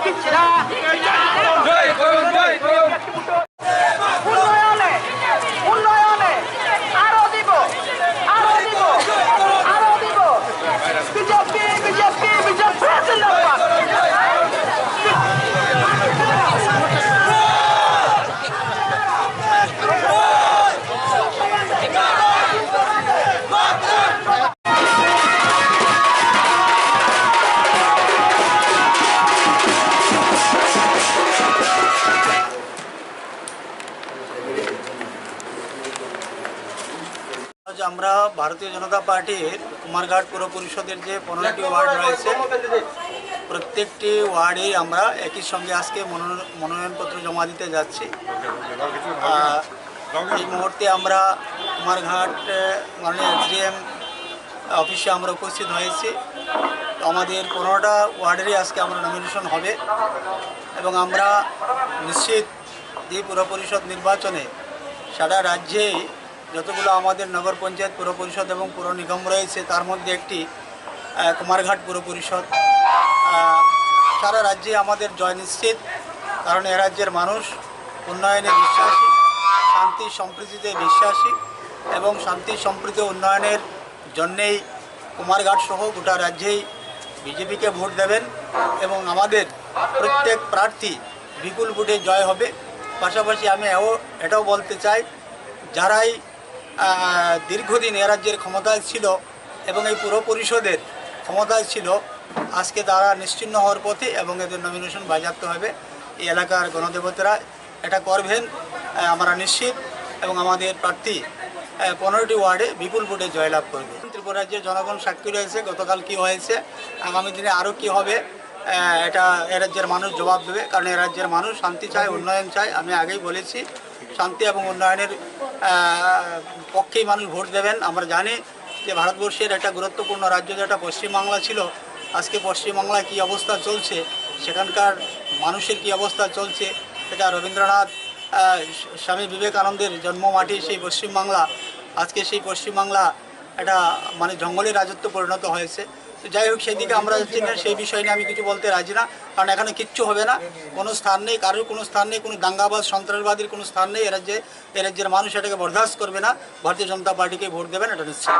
দিচ্ছি না। উন্নয়নে উন্নয়নে আরো দিব, আরো দিব, আরো দিব। বিজেপি বিজেপি বিজেপি জিন্দাবাদ। আমরা ভারতীয় জনতা পার্টির কুমারঘাট পুর পরিষদের যে 15টি ওয়ার্ড রয়েছে প্রত্যেকটি ওয়ার্ডেই আমরা একই সঙ্গে আজকে মনোনয়নপত্র জমা দিতে যাচ্ছি। এই মুহূর্তে আমরা কুমারঘাট মাননীয় এসডিএম অফিসে আমরা উপস্থিত হয়েছি। আমাদের 15টা ওয়ার্ডেরই আজকে আমরা নমিনেশন হবে এবং আমরা নিশ্চিত এই পুর পরিষদ নির্বাচনে সারা রাজ্যেই যতগুলো আমাদের নগর পঞ্চায়েত পুর পরিষদ এবং পুর নিগম রয়েছে তার মধ্যে একটি কুমারঘাট পুর পরিষদ। সারা রাজ্যে আমাদের জয় নিশ্চিত, কারণ এ রাজ্যের মানুষ উন্নয়নে বিশ্বাসী, শান্তি সম্প্রীতিতে বিশ্বাসী এবং শান্তি সম্প্রীতি উন্নয়নের জন্যেই কুমারঘাট সহ গোটা রাজ্যেই বিজেপিকে ভোট দেবেন এবং আমাদের প্রত্যেক প্রার্থী বিপুল ভোটে জয় হবে। পাশাপাশি আমি এটাও বলতে চাই, যারাই দীর্ঘদিন এ রাজ্যের ক্ষমতায় ছিল এবং এই পুর পরিষদের ক্ষমতায় ছিল, আজকে তারা নিশ্চিহ্ন হওয়ার পথে এবং এদের নমিনেশন বাজেয়াপ্ত হবে। এই এলাকার গণদেবতারা এটা করবেন আমরা নিশ্চিত এবং আমাদের প্রার্থী 15টি ওয়ার্ডে বিপুল ভোটে জয়লাভ করবে। ত্রিপুরা রাজ্যের জনগণ সাক্ষী রয়েছে, গতকাল কি হয়েছে, আগামী দিনে আরও কি হবে এটা এ রাজ্যের মানুষ জবাব দেবে, কারণ এ রাজ্যের মানুষ শান্তি চায়, উন্নয়ন চায়। আমি আগেই বলেছি শান্তি এবং উন্নয়নের পক্ষেই মানুষ ভোট দেবেন। আমরা জানি যে ভারতবর্ষের একটা গুরুত্বপূর্ণ রাজ্য যেটা পশ্চিমবাংলা ছিল, আজকে পশ্চিমবাংলায় কী অবস্থা চলছে, সেখানকার মানুষের কী অবস্থা চলছে, এটা রবীন্দ্রনাথ স্বামী বিবেকানন্দের জন্মমাটি সেই পশ্চিমবাংলা, আজকে সেই পশ্চিমবাংলা এটা মানে জঙ্গলের রাজত্ব পরিণত হয়েছে। তো যাই হোক, সেদিকে আমরা যাচ্ছি না, সেই বিষয় নিয়ে আমি কিছু বলতে রাজি না, কারণ এখানে কিচ্ছু হবে না, কোনো স্থান নেই, কারোর কোনো স্থান নেই, কোনো দাঙ্গাবাজ সন্ত্রাসবাদীর কোনো স্থান নেই। এ রাজ্যের মানুষ এটাকে বরদাস্ত করবে না। ভারতীয় জনতা পার্টিকে ভোট দেবেন, এটা নিশ্চিত।